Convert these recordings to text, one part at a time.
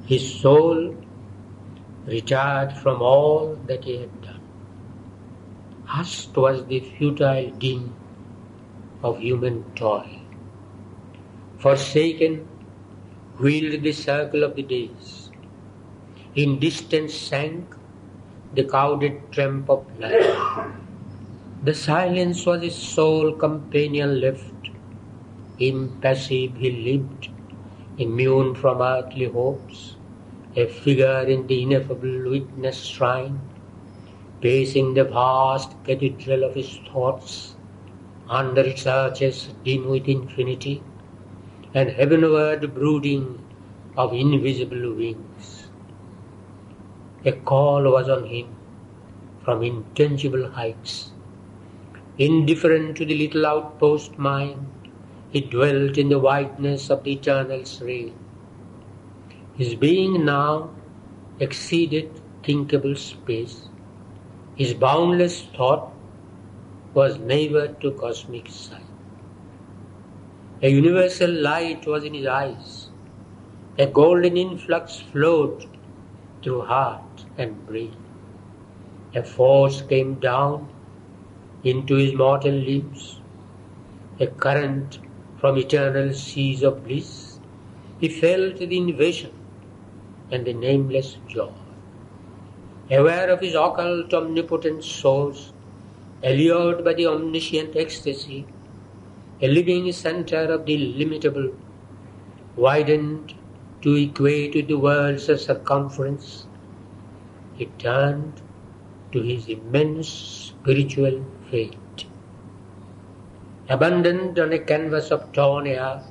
His soul retired from all that he had done. Hushed was the futile din of human toil. Forsaken wheeled the circle of the days. In distance sank the cowed tramp of life. The silence was his sole companion left. Impassive he lived, immune from earthly hopes, a figure in the ineffable witness shrine, pacing the vast cathedral of his thoughts, under its arches dim with infinity, and heavenward brooding of invisible wings. A call was on him from intangible heights. Indifferent to the little outpost mind, he dwelt in the wideness of the eternal's reign. His being now exceeded thinkable space. His boundless thought was neighbor to cosmic sight. A universal light was in his eyes. A golden influx flowed through heart and brain. A force came down into his mortal limbs, a current from eternal seas of bliss. He felt the invasion and the nameless joy. Aware of his occult omnipotent source, allured by the omniscient ecstasy, a living center of the illimitable, widened to equate with the world's circumference, he turned to his immense spiritual fate. Abandoned on a canvas of torn air,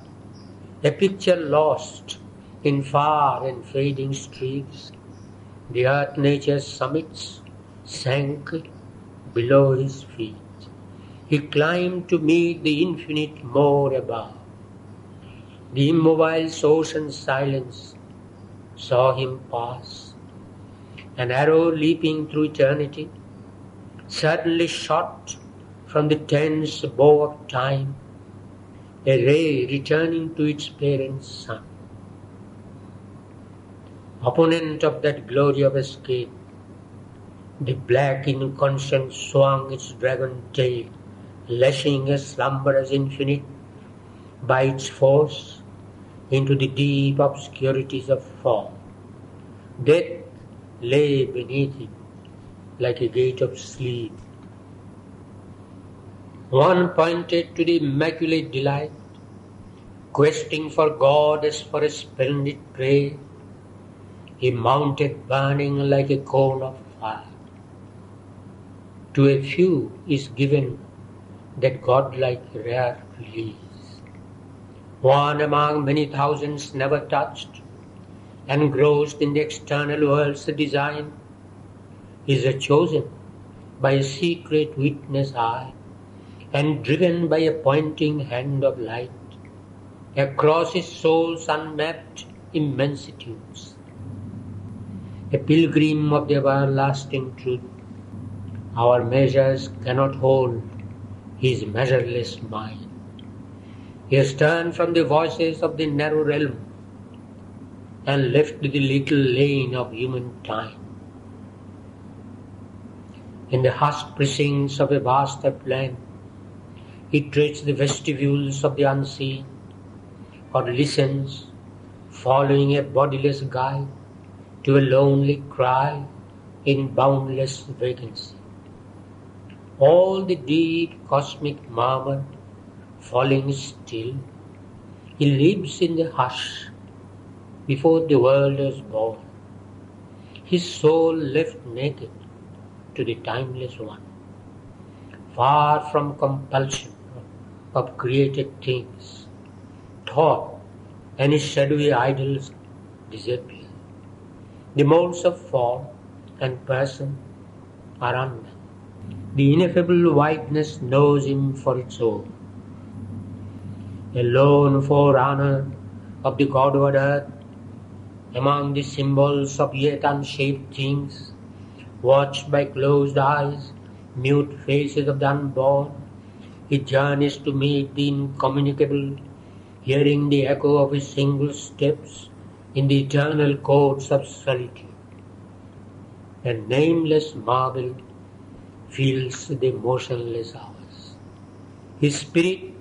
a picture lost in far and fading streaks, the earth nature's summits sank below his feet. He climbed to meet the infinite more above. The immobile ocean's silence saw him pass. An arrow leaping through eternity suddenly shot from the tense bow of time, a ray returning to its parent sun. Opponent of that glory of escape, the black inconscience swung its dragon tail, lashing a slumberous infinite by its force into the deep obscurities of form. Death lay beneath it like a gate of sleep. One pointed to the immaculate delight, questing for God as for a splendid prey. He mounted burning like a cone of fire. To a few is given that godlike rare release. One among many thousands never touched, engrossed in the external world's design, is a chosen by a secret witness eye, and driven by a pointing hand of light across his soul's unmapped immensitudes. A pilgrim of the everlasting truth, our measures cannot hold his measureless mind. He has turned from the voices of the narrow realm and left the little lane of human time. In the hushed precincts of a vast upland, he treads the vestibules of the unseen, or listens, following a bodiless guide, to a lonely cry in boundless vacancy. All the deep cosmic murmur falling still, he lives in the hush before the world was born. His soul left naked to the timeless one, far from compulsion of created things. Thought and his shadowy idols disappear. The molds of form and person are undone. The ineffable whiteness knows him for its own. A lone forerunner of the Godward earth, among the symbols of yet unshaped things, watched by closed eyes, mute faces of the unborn, he journeys to meet the incommunicable, hearing the echo of his single steps in the eternal courts of solitude. A nameless marble fills the motionless hours. His spirit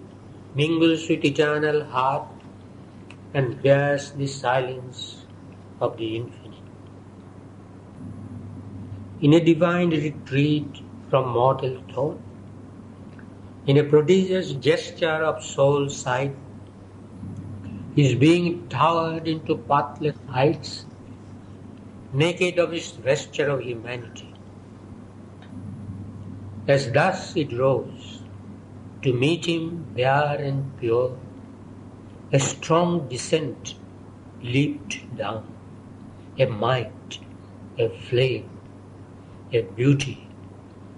mingles with eternal heart and bears the silence of the infinite. In a divine retreat from mortal thought, in a prodigious gesture of soul sight, his being towered into pathless heights, naked of his vesture of humanity. As thus it rose, to meet him bare and pure, a strong descent leaped down, a might, a flame, a beauty,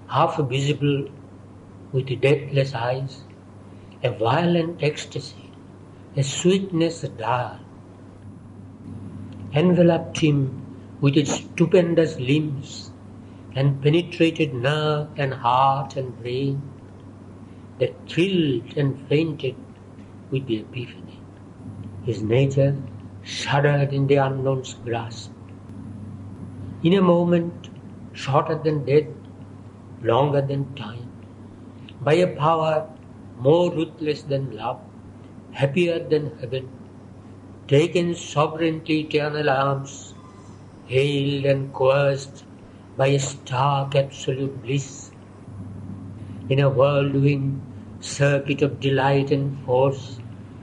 half visible with deathless eyes, a violent ecstasy, a sweetness dire, enveloped him with its stupendous limbs and penetrated nerve and heart and brain, that thrilled and fainted with the epiphany. His nature shuddered in the unknown's grasp. In a moment, shorter than death, longer than time, by a power more ruthless than love, happier than heaven, taken sovereignly eternal arms, hailed and coerced by a stark absolute bliss, in a whirlwind circuit of delight and force,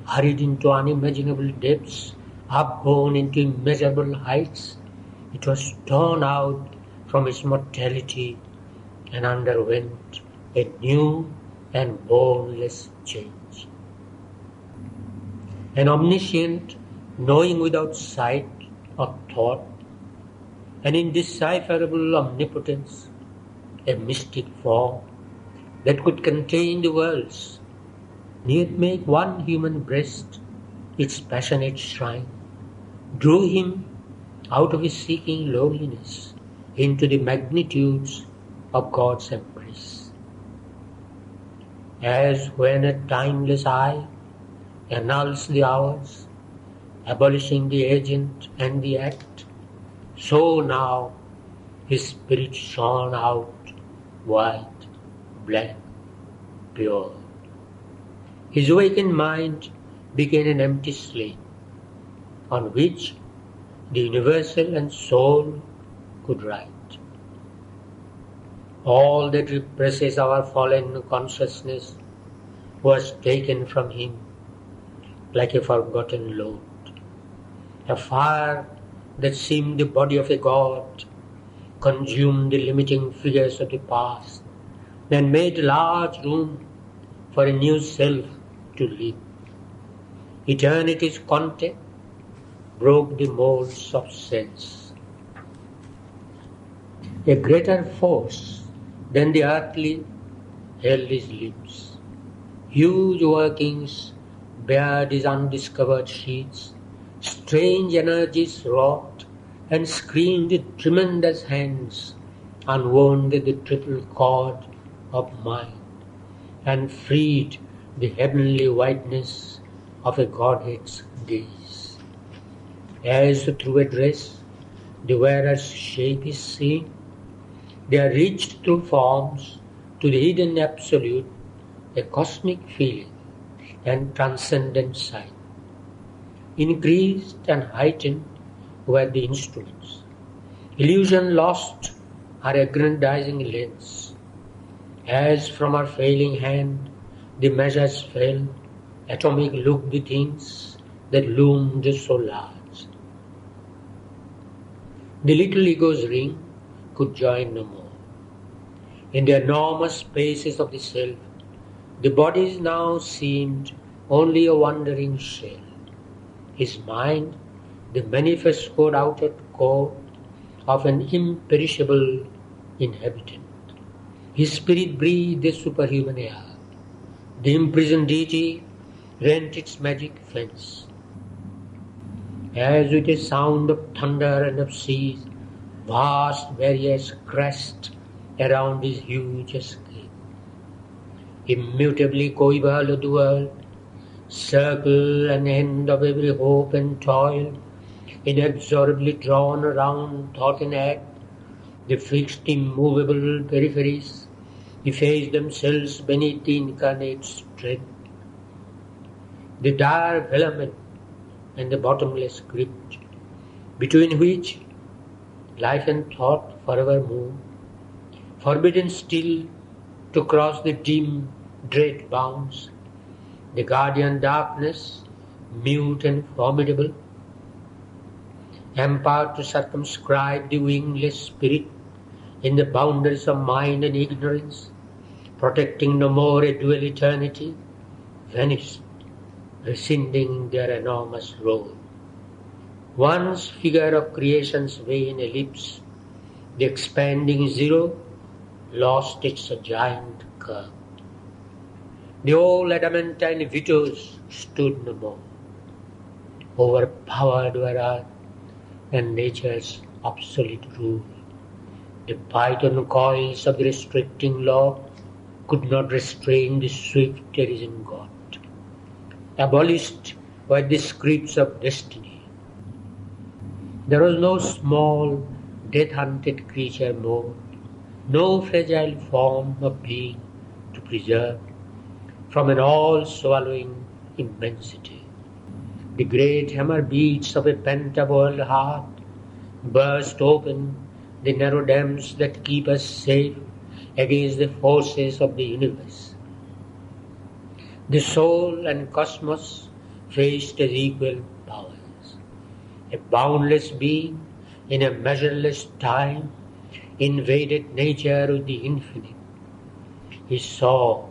hurried into unimaginable depths, upborne into immeasurable heights, it was torn out from its mortality and underwent a new and boundless change. An omniscient, knowing without sight or thought, an indecipherable omnipotence, a mystic form that could contain the worlds, yet make one human breast its passionate shrine, drew him out of his seeking loneliness into the magnitudes of God's embrace. As when a timeless eye annuls the hours, abolishing the agent and the act, so now his spirit shone out, white, blank, pure. His awakened mind became an empty slate, on which the universal and soul could write. All that represses our fallen consciousness was taken from him like a forgotten load. A fire that seemed the body of a god consumed the limiting figures of the past and made large room for a new self to live. Eternity's contact broke the molds of sense. A greater force than the earthly held his lips. Huge workings bared his undiscovered sheets. Strange energies wrought and screamed with tremendous hands, unwound the triple cord of mind, and freed the heavenly whiteness of a Godhead's gaze. As through a dress the wearer's shape is seen, there reached through forms to the hidden absolute a cosmic feeling and transcendent sight. Increased and heightened were the instruments. Illusion lost her aggrandizing lens. As from her failing hand the measures fell, atomic looked the things that loomed so large. The little ego's ring could join no more. In the enormous spaces of the self, the bodies now seemed only a wandering shell. His mind, the manifest code outer core of an imperishable inhabitant. His spirit breathed a superhuman air. The imprisoned deity rent its magic fence. As with a sound of thunder and of seas, vast barriers crashed around his huge escape. Immutably coeval of the world, circle and end of every hope and toil, inexorably drawn around thought and act, the fixed immovable peripheries efface themselves beneath the incarnate strength. The dire velamen and the bottomless crypt, between which life and thought forever move, forbidden still to cross the dim, dread bounds, the guardian darkness, mute and formidable, empowered to circumscribe the wingless spirit in the boundaries of mind and ignorance, protecting no more a dual eternity, vanished, rescinding their enormous role. Once figure of creation's vain ellipse, the expanding zero lost its giant curve. The old adamantine vetoes stood no more. Overpowered were earth and nature's obsolete rule. The python coils of the restricting law could not restrain the swift arisen God. Abolished were the scripts of destiny. There was no small, death-hunted creature more, no fragile form of being to preserve from an all-swallowing immensity. The great hammer beats of a pent-up-world heart burst open the narrow dams that keep us safe against the forces of the universe. The soul and cosmos faced as equal powers. A boundless being in a measureless time invaded nature with the infinite. He saw,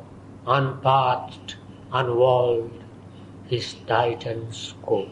unpathed, unwalled, his titan scope.